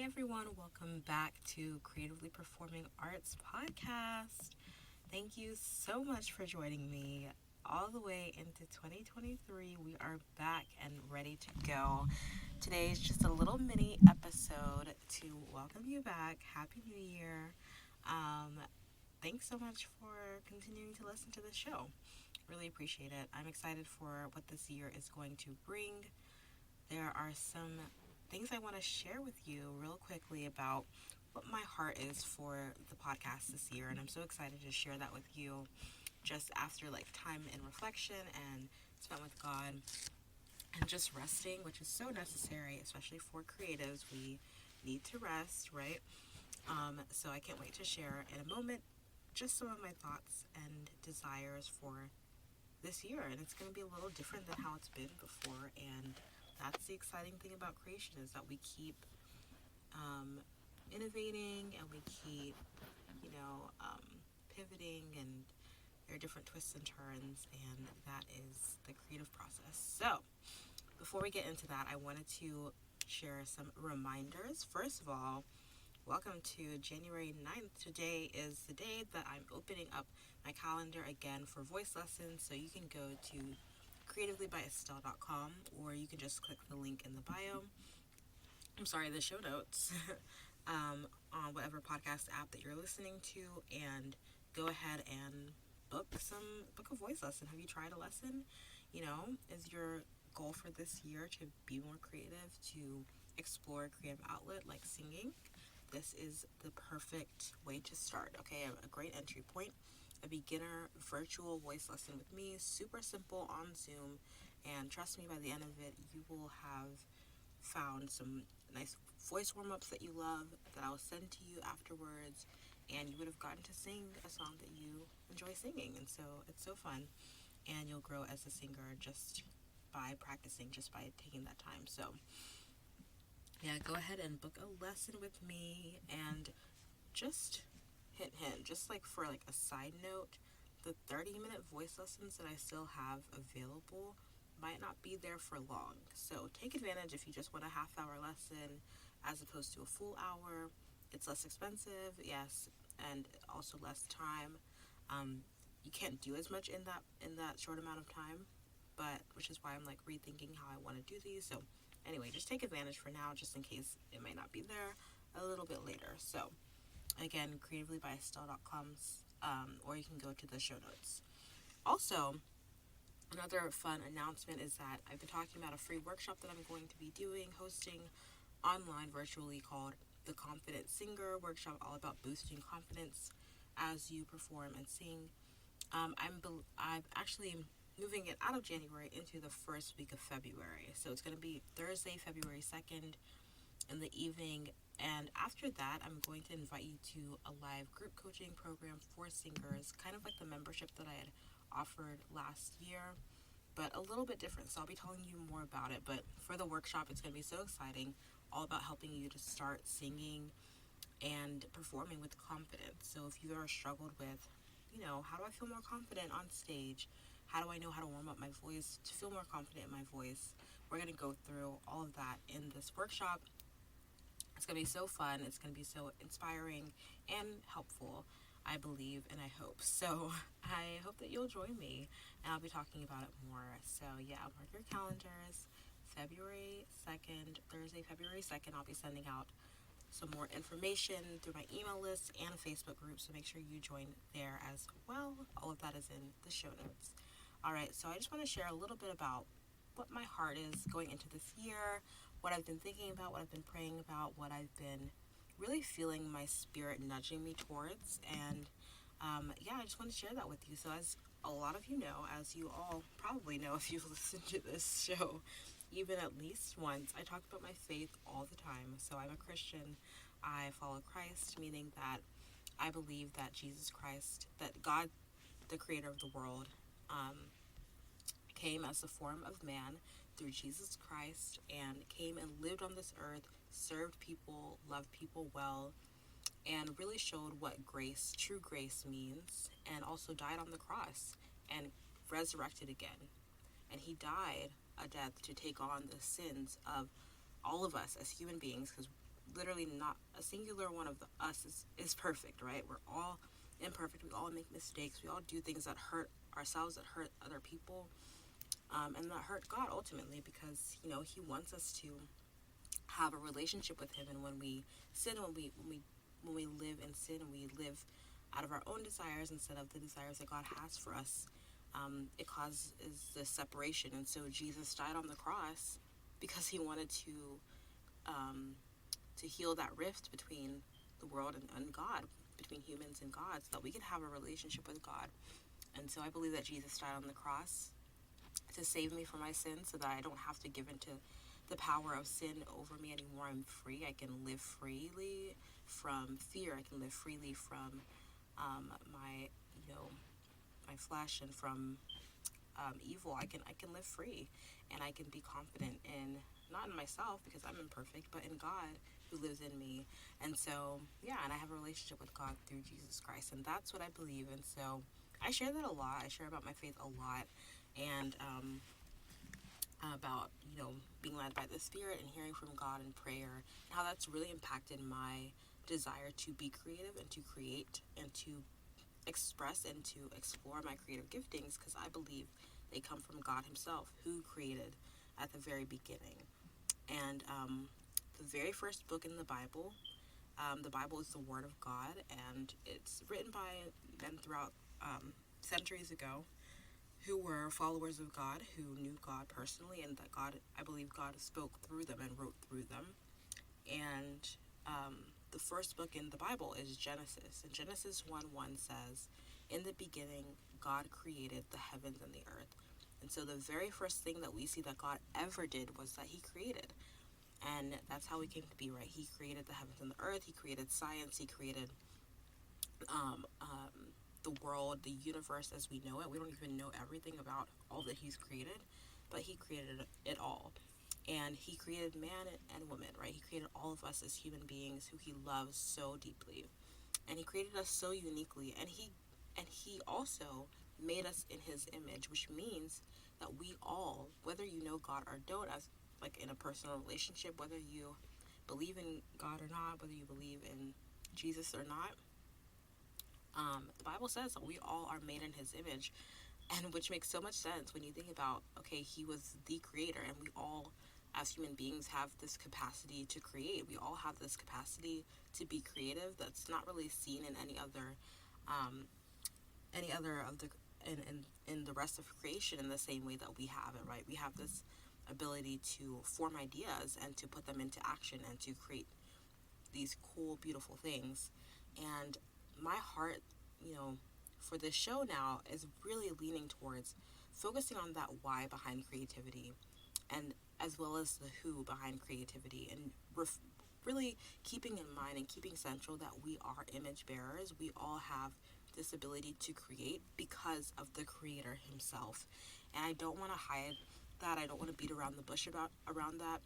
everyone, welcome back to Creatively Performing Arts Podcast. Thank you so much for joining me all the way into 2023. We are back and ready to go. Today is just a little mini episode to welcome you back. Happy New Year. Um, Thanks so much for continuing to listen to the show. Really appreciate it. I'm excited for what this year is going to bring. There are some things I want to share with you real quickly about what my heart is for the podcast this year, and I'm so excited to share that with you just after time in reflection and spent with God and just resting, which is so necessary, especially for creatives. We need to rest, right? So I can't wait to share in a moment just some of my thoughts and desires for this year, and it's going to be a little different than how it's been before. And that's the exciting thing about creation, is that we keep um, innovating, and we keep pivoting, and there are different twists and turns, and that is the creative process. So before we get into that, I wanted to share some reminders. First of all, welcome to January 9th. Today is the day that I'm opening up my calendar again for voice lessons. So you can go to creativelybyestelle.com, or you can just click the link in the bio. The show notes on whatever podcast app that you're listening to, and go ahead and book a voice lesson. Have you tried a lesson? Is your goal for this year to be more creative, to explore a creative outlet like singing? This is the perfect way to start. Okay, a great entry point. A beginner virtual voice lesson with me, super simple, on Zoom, and trust me, by the end of it, you will have found some nice voice warm-ups that you love that I'll send to you afterwards, and you would have gotten to sing a song that you enjoy singing. And so it's so fun, and you'll grow as a singer just by practicing, just by taking that time. So yeah, go ahead and book a lesson with me. And just hint, just for a side note, the 30-minute voice lessons that I still have available might not be there for long. So take advantage if you just want a half-hour lesson as opposed to a full hour. It's less expensive, yes, and also less time. You can't do as much in that short amount of time, but which is why I'm rethinking how I want to do these. So anyway, just take advantage for now, just in case it might not be there a little bit later. So again, creativelybyestelle.com, or you can go to the show notes. Also, another fun announcement is that I've been talking about a free workshop that I'm going to be hosting online virtually, called the Confident Singer Workshop, all about boosting confidence as you perform and sing. I'm actually moving it out of January into the first week of February. So it's going to be Thursday, February 2nd in the evening. And after that, I'm going to invite you to a live group coaching program for singers, kind of like the membership that I had offered last year, but a little bit different. So I'll be telling you more about it. But for the workshop, it's going to be so exciting, all about helping you to start singing and performing with confidence. So if you ever struggled with, how do I feel more confident on stage? How do I know how to warm up my voice to feel more confident in my voice? We're going to go through all of that in this workshop. It's going to be so fun. It's going to be so inspiring and helpful, I believe, and I hope. So I hope that you'll join me, and I'll be talking about it more. So yeah, mark your calendars. February 2nd, Thursday, February 2nd, I'll be sending out some more information through my email list and a Facebook group, so make sure you join there as well. All of that is in the show notes. All right, so I just want to share a little bit about what my heart is going into this year, what I've been thinking about, what I've been praying about, what I've been really feeling my spirit nudging me towards. And I just want to share that with you. So as a lot of you know, as you all probably know if you've listened to this show even at least once, I talk about my faith all the time. So I'm a Christian. I follow Christ, meaning that I believe that Jesus Christ, that God, the creator of the world, came as the form of man through Jesus Christ, and came and lived on this earth, served people, loved people well, and really showed what grace, true grace, means, and also died on the cross and resurrected again. And he died a death to take on the sins of all of us as human beings, because literally not a singular one of us is perfect, right? We're all imperfect. We all make mistakes. We all do things that hurt ourselves, that hurt other people, and that hurt God ultimately, because He wants us to have a relationship with Him. And when we sin, when we live in sin, and we live out of our own desires instead of the desires that God has for us, it causes the separation. And so Jesus died on the cross because He wanted to heal that rift between the world and God, between humans and God, so that we can have a relationship with God. And so I believe that Jesus died on the cross to save me from my sins, so that I don't have to give into the power of sin over me anymore. I'm free. I can live freely from fear. I can live freely from my my flesh, and from evil. I can live free, and I can be confident in, not in myself because I'm imperfect, but in God who lives in me. And so and I have a relationship with God through Jesus Christ, and that's what I believe. And so I share that a lot. I share about my faith a lot, and about being led by the Spirit and hearing from God in prayer, and how that's really impacted my desire to be creative and to create and to express and to explore my creative giftings, because I believe they come from God Himself, who created at the very beginning. And the very first book in the Bible is the Word of God, and it's written by men throughout centuries ago, who were followers of God, who knew God personally, and that I believe God spoke through them and wrote through them. And the first book in the Bible is Genesis. And Genesis 1:1 says, "In the beginning, God created the heavens and the earth." And so the very first thing that we see that God ever did was that He created. And that's how we came to be, right? He created the heavens and the earth. He created science. He created the world, the universe as we know it. We don't even know everything about all that He's created, but He created it all. And He created man and woman, right? He created all of us as human beings who He loves so deeply. And He created us so uniquely. And He also made us in His image, which means that we all, whether you know God or don't, as like in a personal relationship, whether you believe in God or not, whether you believe in Jesus or not, the Bible says that we all are made in His image, and which makes so much sense when you think about, okay, He was the creator, and we all, as human beings, have this capacity to create. We all have this capacity to be creative that's not really seen in any other of the in the rest of creation in the same way that we have it, right? We have this ability to form ideas and to put them into action and to create these cool, beautiful things. And my heart, for this show now is really leaning towards focusing on that why behind creativity, and as well as the who behind creativity, and really keeping in mind and keeping central that we are image bearers. We all have this ability to create because of the Creator Himself. And I don't want to hide that. I don't want to beat around the bush around that,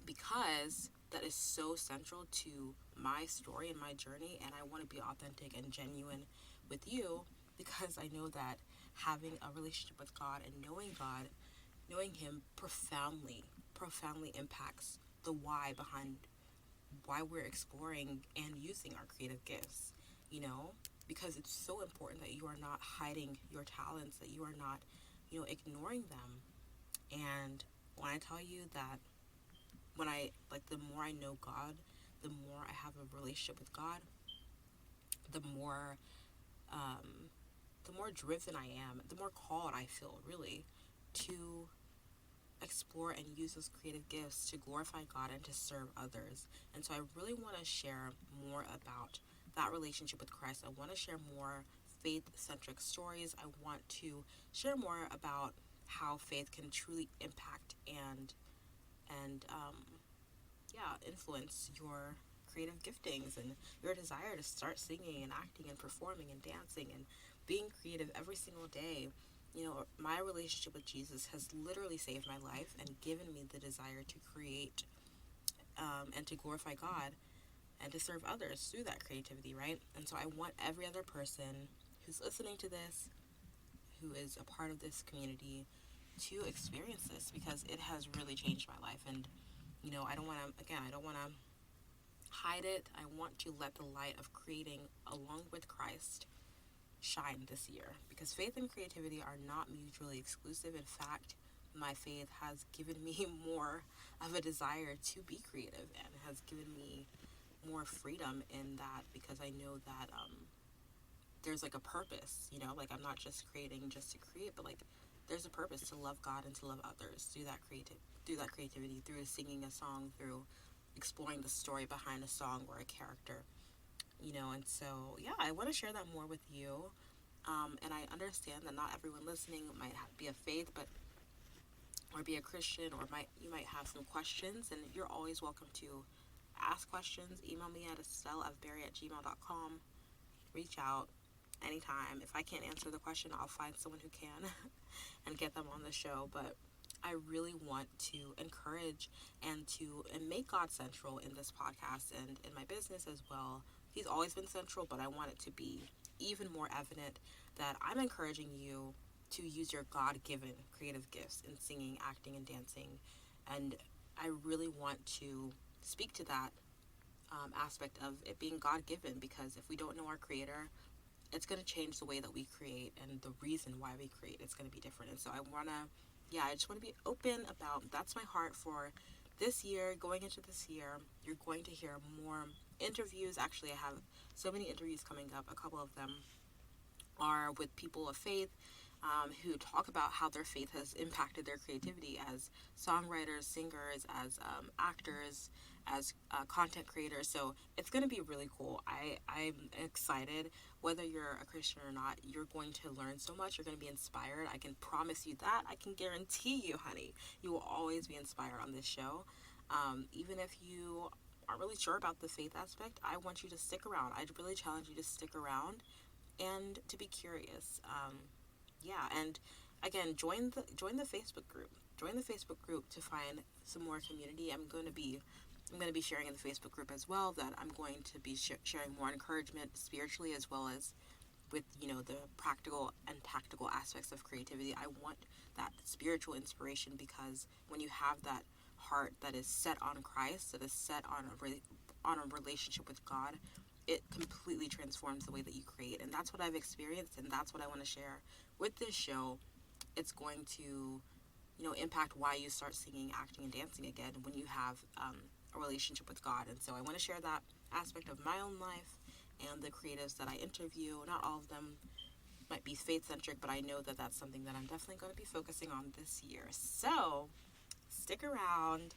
because that is so central to my story and my journey, and I want to be authentic and genuine with you, because I know that having a relationship with God and knowing Him profoundly impacts the why behind why we're exploring and using our creative gifts, because it's so important that you are not hiding your talents, that you are not, ignoring them. And when I tell you that, the more I know God, the more I have a relationship with God, the more driven I am, the more called I feel, really, to explore and use those creative gifts to glorify God and to serve others. And so I really want to share more about that relationship with Christ. I want to share more faith-centric stories. I want to share more about how faith can truly impact and influence your creative giftings and your desire to start singing and acting and performing and dancing and being creative every single day. My relationship with Jesus has literally saved my life and given me the desire to create and to glorify God and to serve others through that creativity, right? And so I want every other person who's listening to this, who is a part of this community, to experience this, because it has really changed my life. And I don't want to hide it. I want to let the light of creating along with Christ shine this year, because faith and creativity are not mutually exclusive. In fact, my faith has given me more of a desire to be creative and has given me more freedom in that, because I know that there's like a purpose, you know, like I'm not just creating just to create, but like there's a purpose to love God and to love others through that creativity, through singing a song, through exploring the story behind a song or a character, you know. And so yeah, I want to share that more with you. And I understand that not everyone listening might be of faith, but or be a Christian, or you might have some questions, and you're always welcome to ask questions. Email me at estelleofberry@gmail.com. Reach out anytime. If I can't answer the question, I'll find someone who can and get them on the show. But I really want to encourage and make God central in this podcast and in my business as well. He's always been central, but I want it to be even more evident that I'm encouraging you to use your God-given creative gifts in singing, acting, and dancing. And I really want to speak to that aspect of it being God-given, because if we don't know our Creator, it's going to change the way that we create, and the reason why we create, it's going to be different. And so I just want to be open about, that's my heart for this year. Going into this year, you're going to hear more interviews. Actually, I have so many interviews coming up. A couple of them are with people of faith, who talk about how their faith has impacted their creativity as songwriters, singers, as actors, as content creators. So it's going to be really cool. I'm excited. Whether you're a Christian or not, you're going to learn so much. You're going to be inspired. I can promise you that. I can guarantee you, honey, you will always be inspired on this show. Even if you aren't really sure about the faith aspect, I want you to stick around. I'd really challenge you to stick around and to be curious. And again, join the Facebook group. Join the Facebook group to find some more community. I'm going to be sharing in the Facebook group as well, that I'm going to be sharing more encouragement spiritually, as well as with, you know, the practical and tactical aspects of creativity. I want that spiritual inspiration, because when you have that heart that is set on Christ, that is set on a relationship with God, it completely transforms the way that you create. And that's what I've experienced, and that's what I want to share with this show. It's going to, you know, impact why you start singing, acting, and dancing again when you have a relationship with God. And so I want to share that aspect of my own life and the creatives that I interview. Not all of them might be faith-centric, but I know that that's something that I'm definitely going to be focusing on this year. So stick around.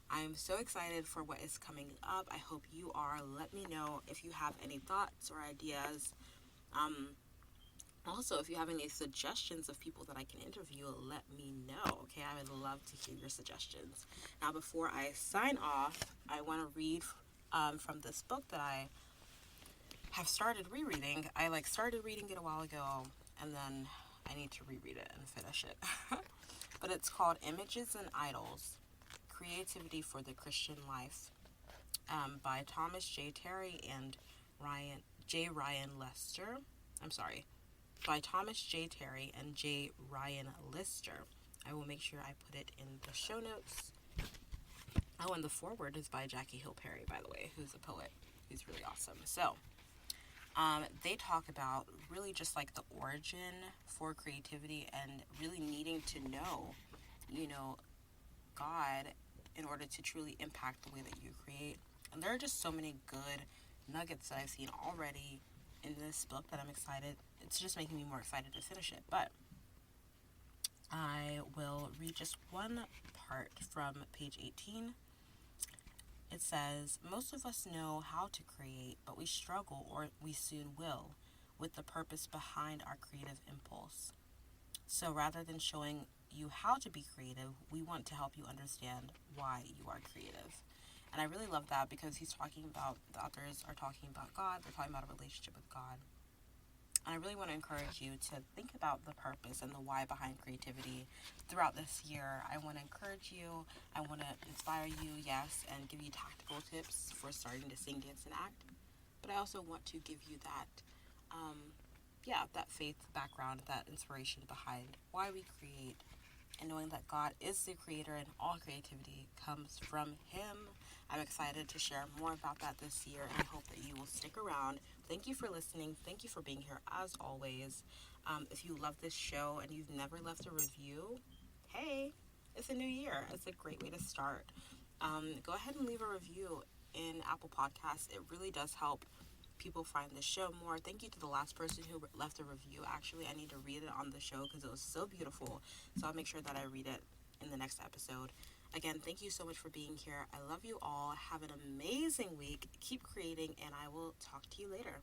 I'm so excited for what is coming up. I hope you are. Let me know if you have any thoughts or ideas. Also, if you have any suggestions of people that I can interview, let me know. Okay, I would love to hear your suggestions. Now, before I sign off, I want to read from this book that I have started rereading. I started reading it a while ago, and then I need to reread it and finish it. But it's called Images and Idols: Creativity for the Christian Life, by Thomas J. Terry and Ryan Lister. By Thomas J. Terry and J. Ryan Lister. I will make sure I put it in the show notes. Oh, and the foreword is by Jackie Hill Perry, by the way, who's a poet. Who's really awesome. So, they talk about really just like the origin for creativity, and really needing to know, you know, God in order to truly impact the way that you create. And there are just so many good nuggets that I've seen already in this book that I'm excited. It's just making me more excited to finish it. But I will read just one part from page 18. It says, "Most of us know how to create, but we struggle, or we soon will, with the purpose behind our creative impulse. So rather than showing you how to be creative, we want to help you understand why you are creative." And I really love that, because the authors are talking about God. They're talking about a relationship with God. And I really want to encourage you to think about the purpose and the why behind creativity throughout this year. I want to encourage you. I want to inspire you, yes, and give you tactical tips for starting to sing, dance, and act. But I also want to give you that, that faith background, that inspiration behind why we create, and knowing that God is the creator and all creativity comes from Him. I'm excited to share more about that this year, and I hope that you will stick around. Thank you for listening. Thank you for being here as always. If you love this show and you've never left a review, hey, it's a new year. It's a great way to start. Go ahead and leave a review in Apple Podcasts. It really does help people find the show more. Thank you to the last person who left a review. Actually, I need to read it on the show because it was so beautiful. So I'll make sure that I read it in the next episode. Again, thank you so much for being here. I love you all. Have an amazing week. Keep creating, and I will talk to you later.